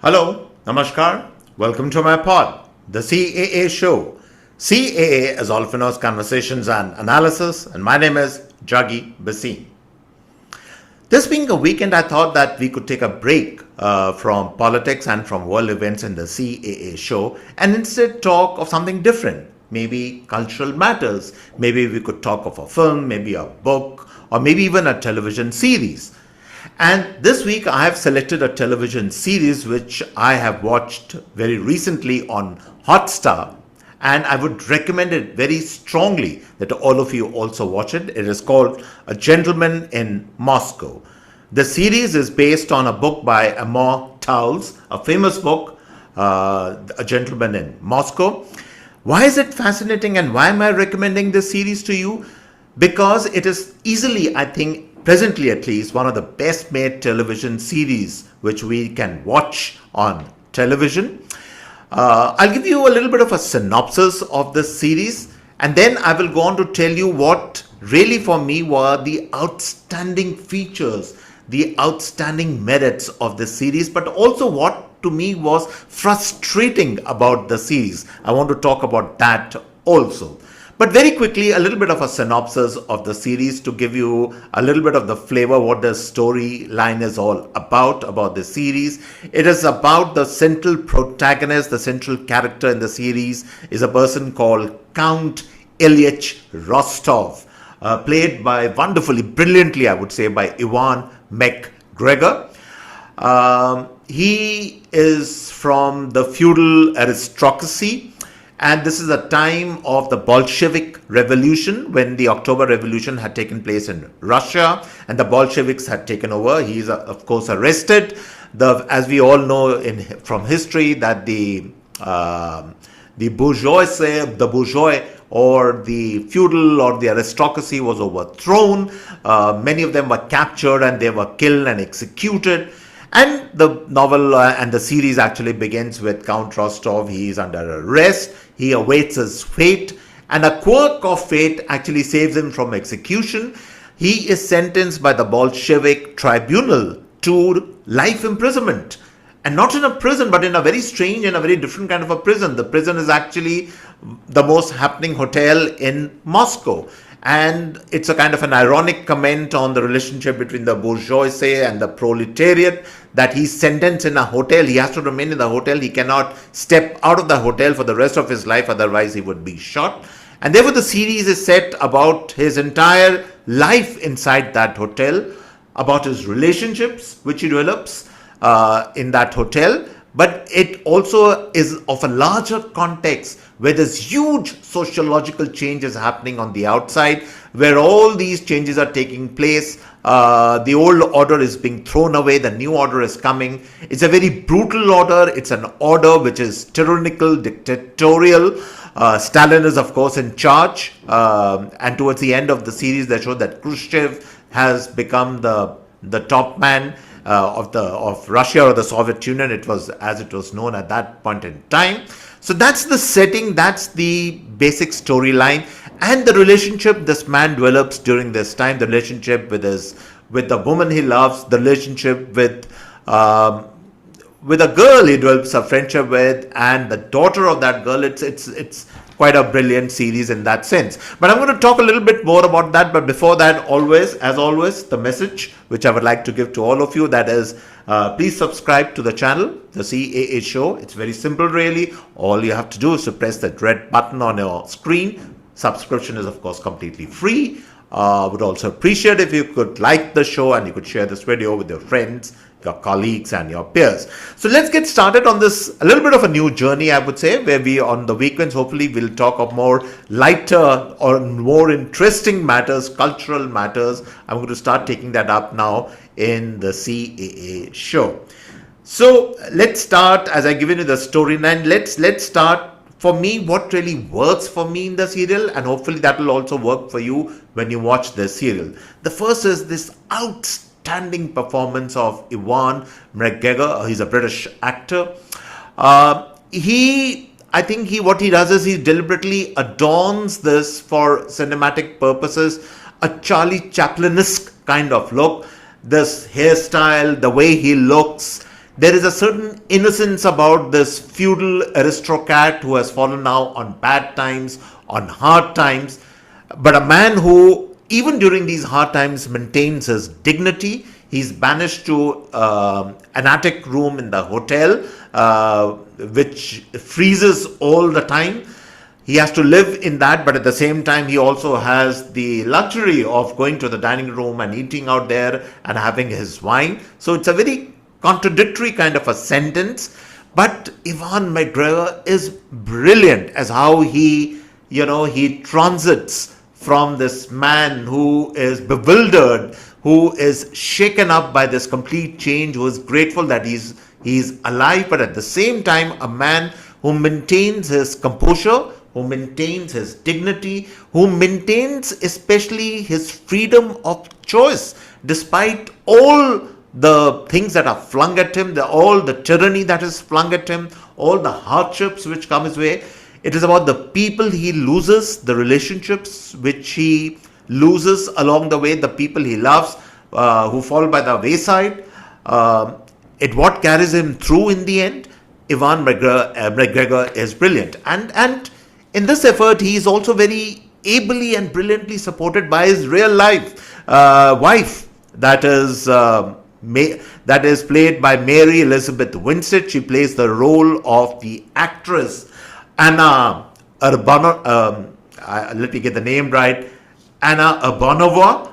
Hello, Namaskar, welcome to my pod, the CAA Show. CAA, as all of you know, is Conversations and Analysis, and my name is Juggi Bhasin. This being a weekend, I thought that we could take a break from politics and from world events in the CAA Show and instead talk of something different, maybe cultural matters. Maybe we could talk of a film, maybe a book, or maybe even a television series. And this week I have selected a television series which I have watched very recently on Hotstar, and I would recommend it very strongly that all of you also watch it. It is called A Gentleman in Moscow. The series is based on a book by Amor Towles, a famous book, A Gentleman in Moscow. Why is it fascinating and why am I recommending this series to you? Because it is easily, I think, presently at least, one of the best made television series which we can watch on television. I'll give you a little bit of a synopsis of this series, and then I will go on to tell you what really for me were the outstanding features, the outstanding merits of this series, but also what to me was frustrating about the series. I want to talk about that also. But very quickly, a little bit of a synopsis of the series to give you a little bit of the flavor, what the storyline is all about the series. It is about the central protagonist, the central character in the series is a person called Count Ilyich Rostov, played by wonderfully, brilliantly, I would say, by Ewan McGregor. He is from the feudal aristocracy. And this is a time of the Bolshevik Revolution, when the October Revolution had taken place in Russia and the Bolsheviks had taken over. He is, of course, arrested. As we all know from history, that the bourgeois or the feudal or the aristocracy was overthrown. Many of them were captured and they were killed and executed. And the novel and the series actually begins with Count Rostov. He is under arrest. He awaits his fate, and a quirk of fate actually saves him from execution. He is sentenced by the Bolshevik tribunal to life imprisonment. And not in a prison, but in a very strange and a very different kind of a prison. The prison is actually the most happening hotel in Moscow. And it's a kind of an ironic comment on the relationship between the bourgeoisie and the proletariat, that he's sentenced in a hotel. He has to remain in the hotel. He cannot step out of the hotel for the rest of his life, otherwise he would be shot. And therefore the series is set about his entire life inside that hotel, about his relationships which he develops in that hotel. But it also is of a larger context where there's huge sociological changes happening on the outside, where all these changes are taking place. The old order is being thrown away, the new order is coming. It's a very brutal order. It's an order which is tyrannical, dictatorial. Stalin is, of course, in charge. And towards the end of the series, they show that Khrushchev has become the top man of Russia or the Soviet Union. It was as it was known at that point in time. So that's the setting, that's the basic storyline, and the relationship this man develops during this time, the relationship with the woman he loves, the relationship with a girl he develops a friendship with, and the daughter of that girl. It's quite a brilliant series in that sense. But I'm going to talk a little bit more about that. But before that, as always, the message which I would like to give to all of you, that is, please subscribe to the channel, the CAA Show. It's very simple, really. All you have to do is to press that red button on your screen. Subscription is, of course, completely free. Would also appreciate if you could like the show and you could share this video with your friends, your colleagues and your peers. So let's get started on this, a little bit of a new journey, I would say, where we on the weekends hopefully will talk of more lighter or more interesting matters, cultural matters. I'm going to start taking that up now in the CAA Show. So let's start, as I given you the storyline, let's start. For me, what really works for me in the serial, and hopefully that will also work for you when you watch the serial. The first is this outstanding performance of Ewan McGregor. He's a British actor. What he does is he deliberately adorns this for cinematic purposes, a Charlie Chaplin-esque kind of look. This hairstyle, the way he looks, There is a certain innocence about this feudal aristocrat who has fallen now on bad times, on hard times, but a man who, even during these hard times, maintains his dignity. He's banished to an attic room in the hotel, which freezes all the time. He has to live in that, but at the same time, he also has the luxury of going to the dining room and eating out there and having his wine. So it's a very contradictory kind of a sentence. But Ivan McGregor is brilliant as how he transits from this man who is bewildered, who is shaken up by this complete change, who is grateful that he's alive, but at the same time, a man who maintains his composure, who maintains his dignity, who maintains especially his freedom of choice, despite all the things that are flung at him, all the tyranny that is flung at him, all the hardships which come his way. It is about the people he loses, the relationships which he loses along the way, the people he loves who fall by the wayside. What carries him through in the end. Ivan McGregor is brilliant. And in this effort, he is also very ably and brilliantly supported by his real life wife, that is played by Mary Elizabeth Winstead. She plays the role of the actress Anna Urbanova. Let me get the name right. Anna Urbanova.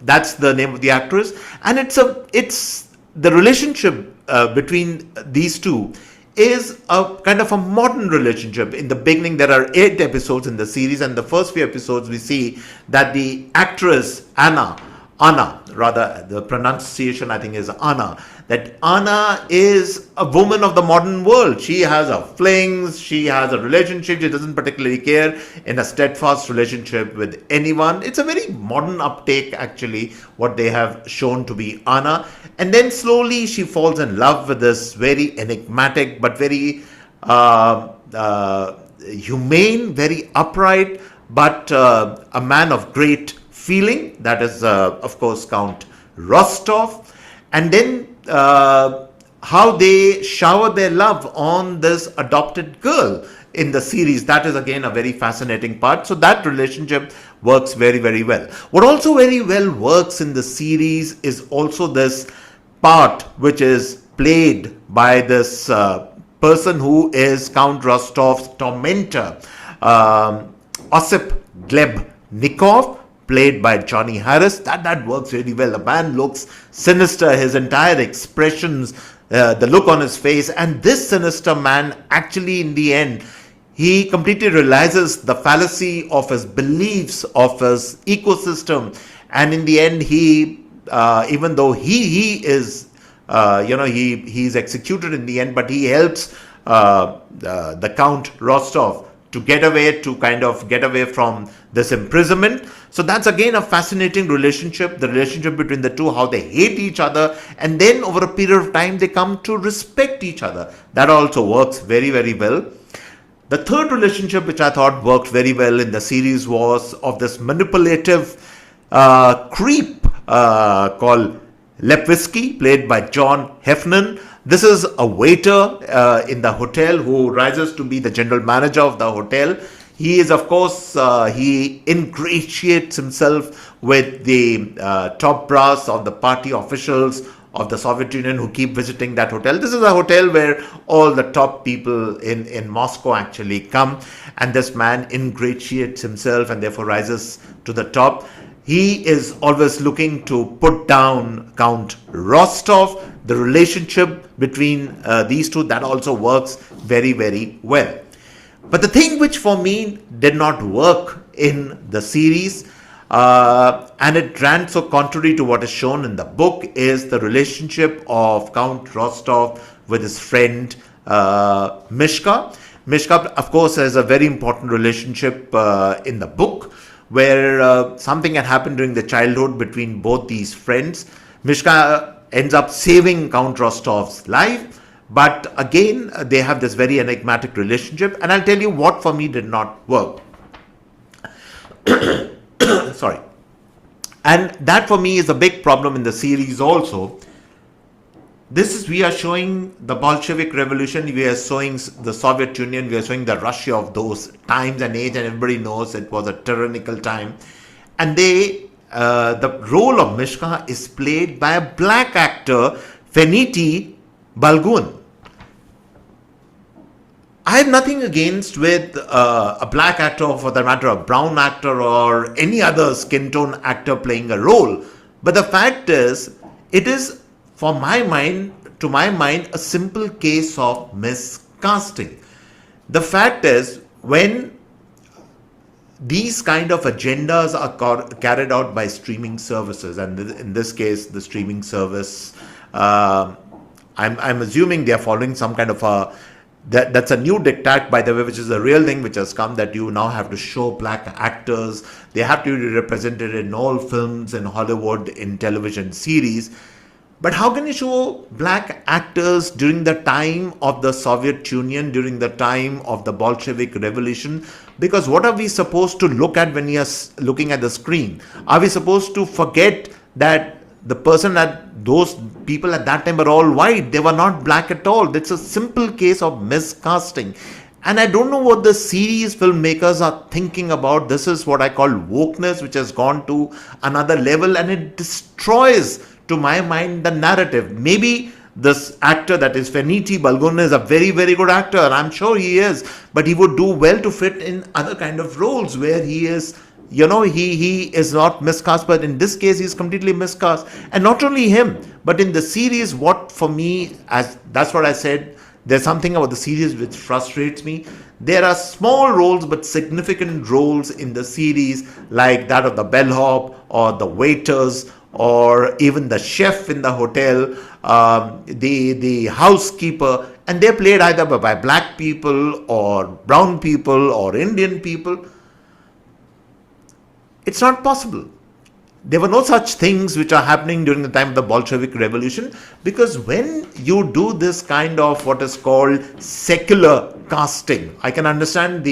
That's the name of the actress, and it's the relationship between these two is a kind of a modern relationship. In the beginning, there are 8 episodes in the series, and the first few episodes we see that the actress Anna, rather the pronunciation I think is Anna, that Anna is a woman of the modern world. She has her flings, she has a relationship, she doesn't particularly care in a steadfast relationship with anyone. It's a very modern uptake actually, what they have shown to be Anna. And then slowly she falls in love with this very enigmatic but very humane, very upright, but a man of great feeling, that is of course Count Rostov. And then how they shower their love on this adopted girl in the series, that is again a very fascinating part. So that relationship works very, very well. What also very well works in the series is also this part which is played by this person who is Count Rostov's tormentor, Osip Glebnikov, played by Johnny Harris. That works really well. The man looks sinister, his entire expressions, the look on his face, and this sinister man actually in the end, he completely realizes the fallacy of his beliefs, of his ecosystem, and in the end he even though he is he's executed in the end, but he helps the Count Rostov to get away from this imprisonment. So that's again a fascinating relationship, the relationship between the two, how they hate each other, and then over a period of time they come to respect each other. That also works very, very well. The third relationship which I thought worked very well in the series was of this manipulative creep called Lepwisky, played by John Heffernan. This is a waiter in the hotel who rises to be the general manager of the hotel. He is, of course, he ingratiates himself with the top brass of the party officials of the Soviet Union who keep visiting that hotel. This is a hotel where all the top people in Moscow actually come, and this man ingratiates himself and therefore rises to the top. He is always looking to put down Count Rostov. The relationship between these two, that also works very, very well. But the thing which for me did not work in the series, and it ran so contrary to what is shown in the book, is the relationship of Count Rostov with his friend Mishka. Mishka, of course, has a very important relationship in the book, where something had happened during the childhood between both these friends. Mishka ends up saving Count Rostov's life, but again they have this very enigmatic relationship, and I'll tell you what for me did not work. Sorry. And that for me is a big problem in the series also. we are showing the Bolshevik Revolution, we are showing the Soviet Union, we are showing the Russia of those times and age, and everybody knows it was a tyrannical time. And the role of Mishka is played by a black actor, Feniti Balgun. I have nothing against with a black actor, or for that matter, a brown actor or any other skin tone actor playing a role. But the fact is, it is, for my mind, to my mind, a simple case of miscasting. The fact is, when these kind of agendas are carried out by streaming services, and in this case, the streaming service, I'm assuming they are following some kind of a that's a new diktat, by the way, which is a real thing which has come, that you now have to show black actors. They have to be represented in all films in Hollywood, in television series. But how can you show black actors during the time of the Soviet Union, during the time of the Bolshevik Revolution? Because what are we supposed to look at when we are looking at the screen? Are we supposed to forget that those people at that time were all white? They were not black at all. That's a simple case of miscasting. And I don't know what the series filmmakers are thinking about. This is what I call wokeness, which has gone to another level, and it destroys, to my mind, the narrative. Maybe this actor, that is Feniti Balgun, is a very, very good actor. I'm sure he is. But he would do well to fit in other kind of roles where he is, he is not miscast, but in this case he's completely miscast. And not only him, but in the series, what for me, as that's what I said, there's something about the series which frustrates me. There are small roles but significant roles in the series, like that of the bellhop or the waiters or even the chef in the hotel, the housekeeper, and they're played either by black people or brown people or Indian people. It's not possible. There were no such things which are happening during the time of the Bolshevik Revolution, because when you do this kind of what is called secular casting, I can understand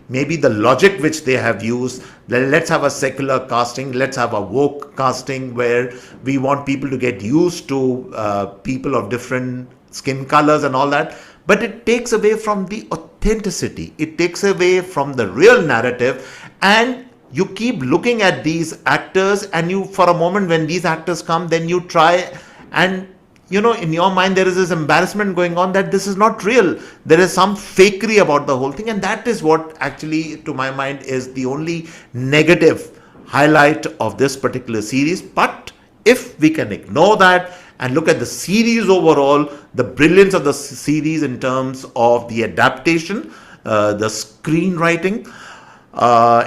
maybe the logic which they have used. Let's have a secular casting, let's have a woke casting where we want people to get used to people of different skin colors and all that. But it takes away from the authenticity. It takes away from the real narrative, and you keep looking at these actors, and you, for a moment, when these actors come, then you try and, in your mind there is this embarrassment going on that this is not real. There is some fakery about the whole thing, and that is what actually, to my mind, is the only negative highlight of this particular series. But if we can ignore that and look at the series overall, the brilliance of the series in terms of the adaptation, the screenwriting,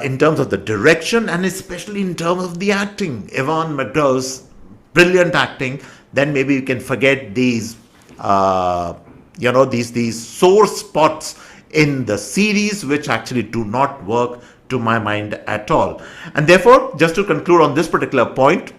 in terms of the direction, and especially in terms of the acting, Ewan McGregor's brilliant acting, then maybe you can forget these sore spots in the series which actually do not work, to my mind, at all. And therefore, just to conclude on this particular point,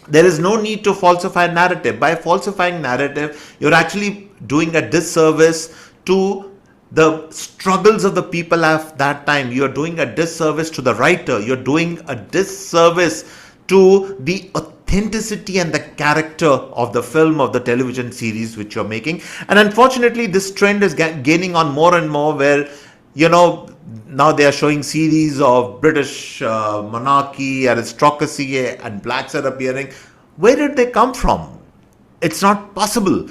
there is no need to falsify narrative. By falsifying narrative, you're actually doing a disservice to the struggles of the people of that time. You're doing a disservice to the writer. You're doing a disservice to the authenticity and the character of the film, of the television series which you're making. And unfortunately, this trend is gaining on more and more, where, now they are showing series of British monarchy, aristocracy, and blacks are appearing. Where did they come from? It's not possible.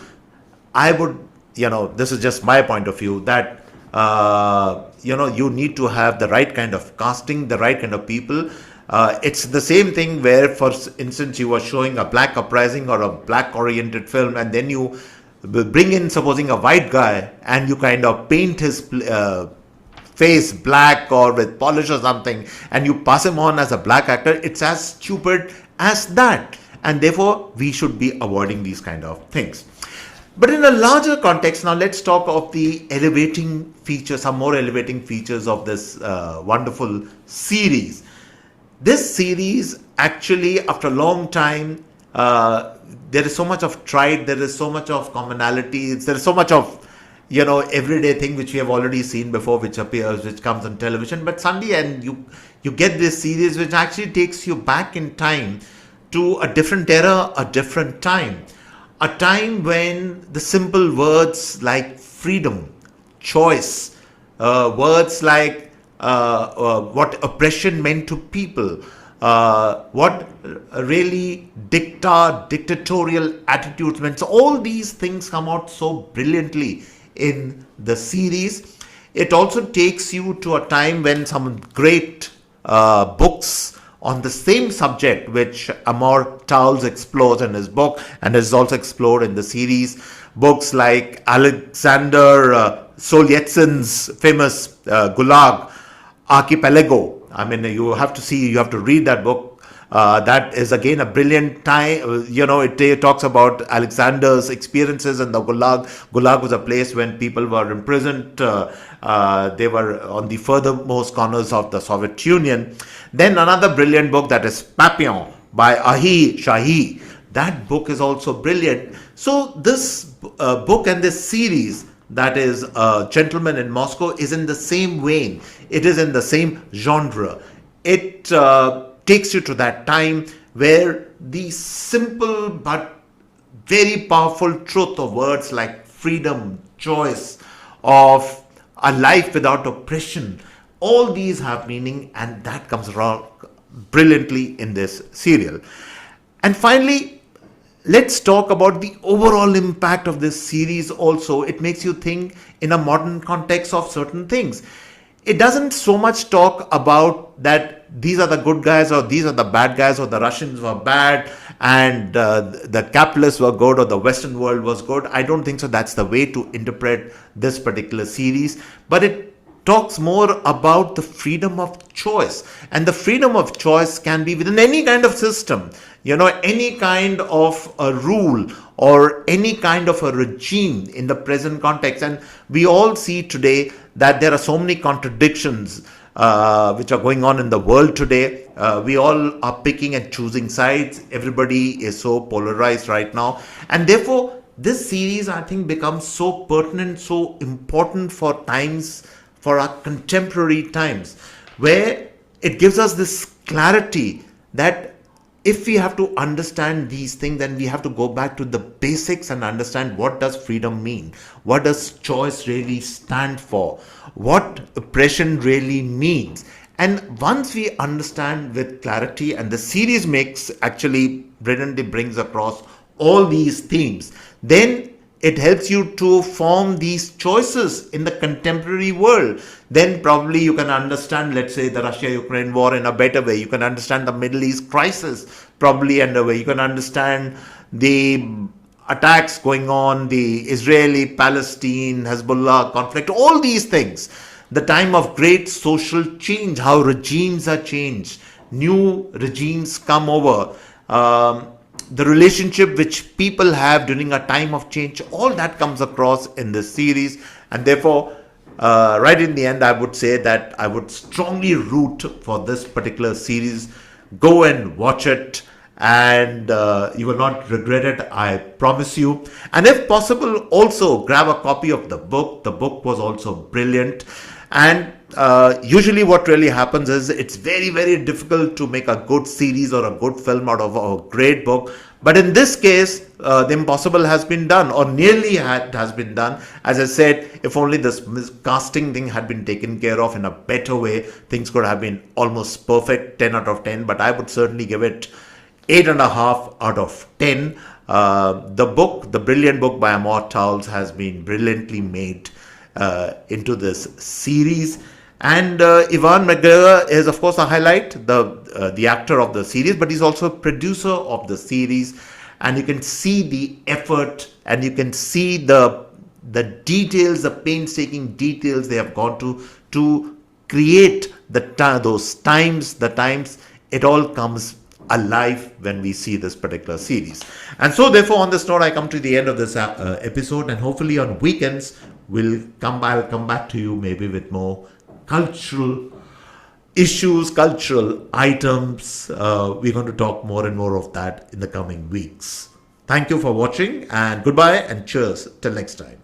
I would, this is just my point of view, that, you need to have the right kind of casting, the right kind of people. It's the same thing where, for instance, you are showing a black uprising or a black oriented film, and then you bring in, supposing, a white guy, and you kind of paint his face black or with polish or something, and you pass him on as a black actor. It's as stupid as that. And therefore, we should be avoiding these kind of things. But in a larger context, now let's talk of the elevating features, some more elevating features of this wonderful series. This series, actually, after a long time, there is so much of pride, there is so much of commonality, there is so much of, everyday thing which we have already seen before, which appears, which comes on television. But suddenly, and you get this series which actually takes you back in time to a different era, a different time. a time when the simple words like freedom, choice, words like what oppression meant to people, what really dictatorial attitudes meant. So all these things come out so brilliantly in the series. It also takes you to a time when some great books on the same subject, which Amor Towles explores in his book and is also explored in the series. Books like Alexander Solzhenitsyn's famous Gulag Archipelago. I mean, you have to read that book. That is again a brilliant time. It talks about Alexander's experiences in the Gulag. Gulag was a place when people were imprisoned. They were on the furthermost corners of the Soviet Union. Then another brilliant book, that is Papillon by Ahi Shahi. That book is also brilliant. So this book and this series, that is Gentleman in Moscow, is in the same vein. It is in the same genre. It takes you to that time where the simple but very powerful truth of words like freedom, choice, of a life without oppression, all these have meaning, and that comes around brilliantly in this serial. And finally, let's talk about the overall impact of this series also. It makes you think in a modern context of certain things. It doesn't so much talk about that these are the good guys or these are the bad guys, or the Russians were bad and the capitalists were good or the Western world was good. I don't think so. That's the way to interpret this particular series. But it talks more about the freedom of choice. And the freedom of choice can be within any kind of system, any kind of a rule or any kind of a regime in the present context. And we all see today that there are so many contradictions which are going on in the world today. We all are picking and choosing sides. Everybody is so polarized right now. And therefore, this series, I think, becomes so pertinent, so important for our contemporary times, where it gives us this clarity that if we have to understand these things, then we have to go back to the basics and understand what does freedom mean? What does choice really stand for? What oppression really means? And once we understand with clarity, and the series brilliantly brings across all these themes, then it helps you to form these choices in the contemporary world. Then probably you can understand, let's say, the Russia-Ukraine war in a better way. You can understand the Middle East crisis probably in a way. You can understand the attacks going on, the Israeli-Palestine, Hezbollah conflict, all these things. The time of great social change, how regimes are changed, new regimes come over, the relationship which people have during a time of change, all that comes across in this series. And therefore, right in the end, I would say that I would strongly root for this particular series. Go and watch it, and you will not regret it, I promise you. And if possible, also grab a copy of the book. The book was also brilliant. And usually what really happens is it's very, very difficult to make a good series or a good film out of a great book. But in this case, the impossible has been done, or nearly has been done. As I said, if only this miscasting thing had been taken care of in a better way, things could have been almost perfect, 10 out of 10. But I would certainly give it 8.5 out of 10. The brilliant book by Amor Towles has been brilliantly made into this series. And Ivan McGregor is, of course, a highlight, the actor of the series, but he's also a producer of the series. And you can see the effort, and you can see the details, the painstaking details they have gone to create those times. It all comes alive when we see this particular series. And so, therefore, on this note, I come to the end of this episode, and hopefully on weekends I'll come back to you maybe with more cultural issues, cultural items. We're going to talk more and more of that in the coming weeks. Thank you for watching, and goodbye and cheers till next time.